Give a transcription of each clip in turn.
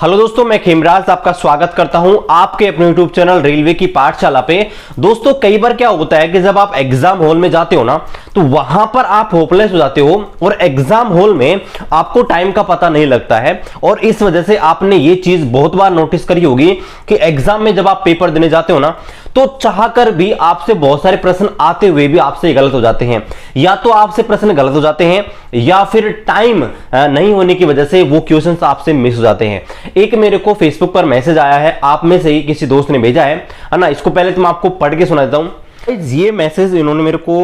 Hello दोस्तों, मैं खेमराज आपका स्वागत करता हूं आपके अपने यूट्यूब चैनल रेलवे की पाठशाला पे। दोस्तों, कई बार क्या होता है कि जब आप एग्जाम हॉल में जाते हो ना, तो वहां पर आप होपलेस हो जाते हो और एग्जाम हॉल में आपको टाइम का पता नहीं लगता है। और इस वजह से आपने ये चीज बहुत बार नोटिस करी होगी कि एग्जाम में जब आप पेपर देने जाते हो ना, तो चाहकर भी आपसे बहुत सारे प्रश्न आते हुए भी आपसे गलत हो जाते हैं। या तो आपसे प्रश्न गलत हो जाते हैं या फिर टाइम नहीं होने की वजह से वो क्वेश्चंस आपसे मिस हो जाते हैं। एक मेरे को फेसबुक पर मैसेज आया है, आप में से ही किसी दोस्त ने भेजा है ना। इसको पहले तो मैं आपको पढ़ के सुना देता हूं। ये मैसेज इन्होंने मेरे को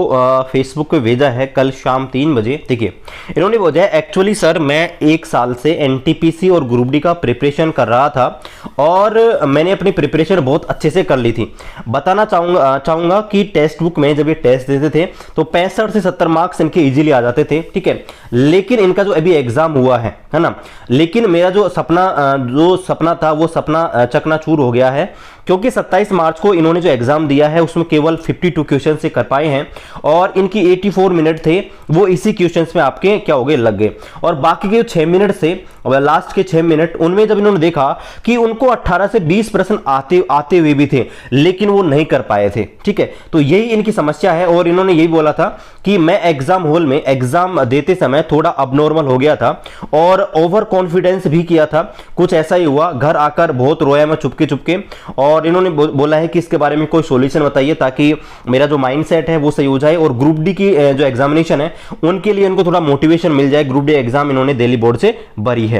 फेसबुक पे भेजा है कल शाम 3 बजे। देखिए, इन्होंने बोला है, एक्चुअली सर मैं 1 साल से एनटीपीसी और ग्रुप डी का प्रिपरेशन कर रहा था और मैंने अपनी प्रिपरेशन बहुत अच्छे से कर ली थी। बताना चाहूंगा कि टेक्स्ट बुक में जब ये टेस्ट देते थे तो 65 से 70 मार्क्स इनके इजीली आ जाते थे, ठीक है। लेकिन इनका जो अभी एग्जाम हुआ है ना, लेकिन मेरा जो सपना था वो सपना चकनाचूर हो गया है, क्योंकि 27 मार्च को इन्होंने जो एग्जाम दिया है उसमें केवल 52 क्वेश्चन से कर पाए हैं और इनकी 84 मिनट थे वो इसी क्वेश्चंस में आपके क्या हो गए, लग गए। और बाकी के 6 मिनट से लास्ट के 6 मिनट उनमें जब इन्होंने देखा कि उनको 18 से 20 प्रश्न आते हुए भी थे लेकिन वो नहीं कर पाए थे, ठीक है। तो यही इनकी समस्या है और इन्होंने यही बोला था कि मैं एग्जाम हॉल में एग्जाम देते समय थोड़ा अबनॉर्मल हो गया था और ओवर कॉन्फिडेंस भी किया था। कुछ ऐसा ही हुआ, घर आकर बहुत रोया मैं चुपके और इन्होंने बोला है कि इसके बारे में कोई सॉल्यूशन बताइए ताकि मेरा जो माइंडसेट है वो सही हो जाए और ग्रुप डी की जो एग्जामिनेशन है उनके लिए इनको थोड़ा मोटिवेशन मिल जाए। ग्रुप डी एग्जाम इन्होंने दिल्ली बोर्ड से भरी है।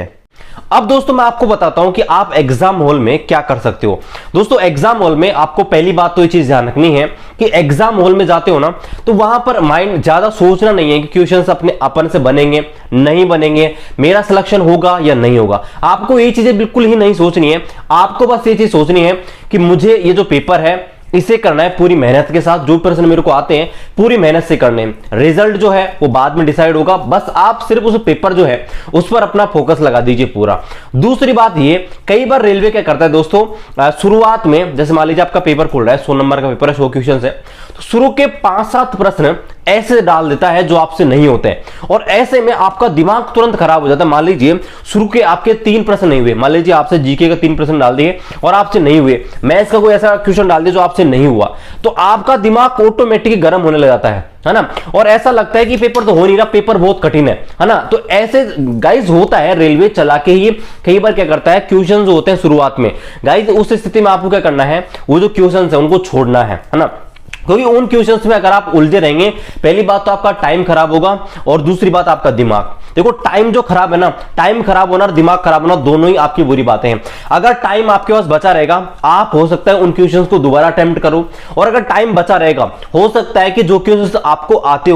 अब दोस्तों, मैं आपको बताता हूं कि आप एग्जाम हॉल में क्या कर सकते हो। दोस्तों, एग्जाम हॉल में आपको पहली बात तो ये चीज ध्यान रखनी है कि एग्जाम हॉल में जाते हो ना, तो वहां पर माइंड ज्यादा सोचना नहीं है कि क्वेश्चंस अपने अपन से बनेंगे नहीं बनेंगे, मेरा सिलेक्शन होगा या नहीं होगा। आपको ये चीजें बिल्कुल ही नहीं सोचनी है। आपको बस ये चीज सोचनी है कि मुझे ये जो पेपर है इसे करना है पूरी मेहनत के साथ। जो प्रश्न मेरे को आते हैं पूरी मेहनत से करने हैं। रिजल्ट जो है वो बाद में डिसाइड होगा, बस आप सिर्फ उस पेपर जो है उस पर अपना फोकस लगा दीजिए पूरा। दूसरी बात ये, कई बार रेलवे क्या करता है दोस्तों, शुरुआत में जैसे मान लीजिए आपका पेपर खुल रहा है, 100 नंबर का पेपर है, 100 क्वेश्चन है, तो शुरू के 5-7 प्रश्न ऐसे डाल देता है जो आपसे नहीं होते हैं और ऐसे में आपका दिमाग तुरंत खराब हो जाता है। मान लीजिए शुरू के आपके 3 प्रश्न नहीं हुए, मान लीजिए आपसे जीके का 3 प्रश्न डाल दिए और आपसे नहीं हुए, मैथ्स का कोई ऐसा क्वेश्चन डाल दिया जो आपसे नहीं हुआ, तो आपका दिमाग ऑटोमेटिकली गर्म होने लग जाता है ना। और ऐसा लगता है कि पेपर तो हो नहीं रहा, पेपर बहुत कठिन है ना। तो ऐसे गाइज होता है, रेलवे चला के ही कई बार क्या करता है, क्वेश्चन जो होते हैं शुरुआत में गाइज, उस स्थिति में आपको क्या करना है, वो जो क्वेश्चन है उनको छोड़ना है ना। क्योंकि उन क्वेश्चंस में अगर आप उलझे रहेंगे, पहली बात तो आपका टाइम खराब होगा और दूसरी बात आपका दिमाग। देखो, टाइम जो खराब है ना, टाइम खराब होना और दिमाग खराब होना दोनों ही आपकी बुरी बातें हैं। अगर टाइम आपके पास बचा रहेगा, आप हो सकता है उन क्वेश्चंस को दोबारा अटेम्प्ट करो, और अगर टाइम बचा रहेगा हो सकता है कि जो क्वेश्चंस आपको आते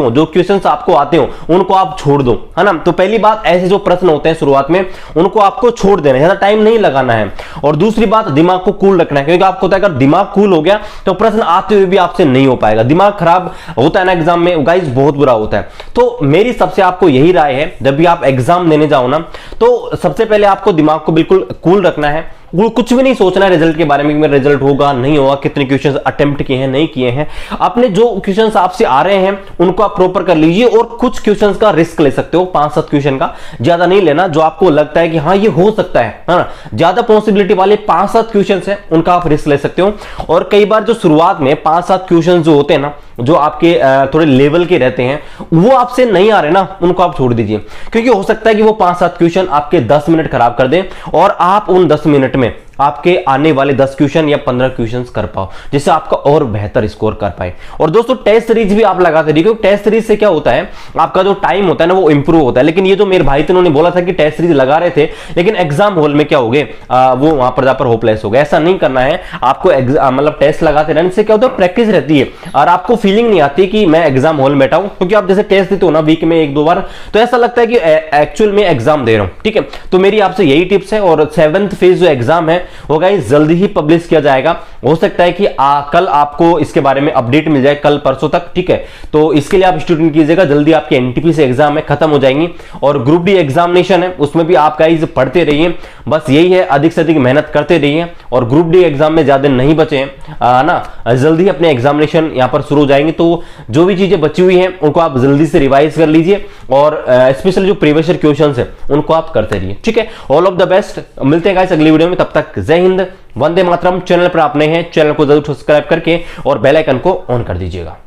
हो उनको आप छोड़ दो, है ना। तो पहली बात, ऐसे जो प्रश्न होते हैं शुरुआत में उनको आपको छोड़ देना है, ज्यादा टाइम नहीं लगाना है। और दूसरी बात, दिमाग को कूल रखना है, क्योंकि आपको होता है अगर दिमाग कूल हो गया तो प्रश्न आते हुए भी आपसे नहीं हो पाएगा। दिमाग खराब होता है ना एग्जाम में गाइस, बहुत बुरा होता है। तो मेरी सबसे आपको यही राय है, जब भी आप एग्जाम देने जाओ ना, तो सबसे पहले आपको दिमाग को बिल्कुल कूल रखना है। वो कुछ भी नहीं सोचना है रिजल्ट के बारे में कि मेरा रिजल्ट होगा नहीं होगा, कितने क्वेश्चंस अटेम्प्ट किए हैं नहीं किए हैं। अपने जो क्वेश्चंस आपसे आ रहे हैं उनको आप प्रॉपर कर लीजिए और कुछ क्वेश्चंस का रिस्क ले सकते हो, 5-7 क्वेश्चन का, ज्यादा नहीं लेना। जो आपको लगता है कि हाँ ये हो सकता है ना, ज्यादा पॉसिबिलिटी वाले 5-7 क्वेश्चंस हैं उनका आप रिस्क ले सकते हो। और कई बार जो शुरुआत में 5-7 क्वेश्चन जो होते हैं ना, जो आपके थोड़े लेवल के रहते हैं, वो आपसे नहीं आ रहे ना, उनको आप छोड़ दीजिए। क्योंकि हो सकता है कि वो 5-7 क्वेश्चन आपके 10 मिनट खराब कर दें और आप उन 10 मिनट में आपके आने वाले 10 क्वेश्चन या 15 क्वेश्चन कर पाओ, जिससे आपका और बेहतर स्कोर कर पाए। और दोस्तों, टेस्ट सीरीज भी आप लगाते रहिए, क्योंकि टेस्ट सीरीज से क्या होता है, आपका जो टाइम होता है ना वो इंप्रूव होता है। लेकिन ये जो मेरे भाई थे उन्होंने बोला था कि टेस्ट सीरीज लगा रहे थे, लेकिन एग्जाम हॉल में क्या हो गए, वो वहां पर जाकर होपलेस हो गए। ऐसा नहीं करना है आपको, मतलब टेस्ट लगाते रहने से क्या होता है, प्रैक्टिस रहती है और आपको फीलिंग नहीं आती कि मैं एग्जाम हॉल में बैठा हूं। क्योंकि आप जैसे टेस्ट देते हो ना वीक में 1-2 बार, तो ऐसा लगता है कि एक्चुअल में एग्जाम दे रहा हूं, ठीक है। तो मेरी आपसे यही टिप्स है। और 7th फेज जो एग्जाम है वो गाइस जल्दी ही पब्लिश किया जाएगा। हो सकता है कि कल आपको इसके बारे में अपडेट मिल जाए, कल परसों तक, ठीक है। तो इसके लिए आप स्टूडेंट कीजिएगा, जल्दी आपके एनटीपीसी एग्जाम है खत्म हो जाएंगी, और ग्रुप डी एग्जामिनेशन है उसमें भी आप गाइस पढ़ते रहिए, बस यही है, अधिक से अधिक मेहनत करते रहिए, और ग्रुप डी एग्जाम में ज्यादा नहीं बचे हैं ना, जल्दी अपने एग्जामिनेशन यहां पर शुरू हो जाएंगे। तो जो भी चीजें बची हुई हैं उनको आप जल्दी से रिवाइज कर लीजिए, और स्पेशल जो प्रीवियस ईयर क्वेश्चंस है उनको आप करते रहिए, ठीक है। ऑल ऑफ द बेस्ट, मिलते हैं गाइस अगली वीडियो में, तब तक जय हिंद, वंदे मातरम। चैनल पर आप नए हैं, चैनल को जरूर सब्सक्राइब करके और बेल आइकन को ऑन कर दीजिएगा।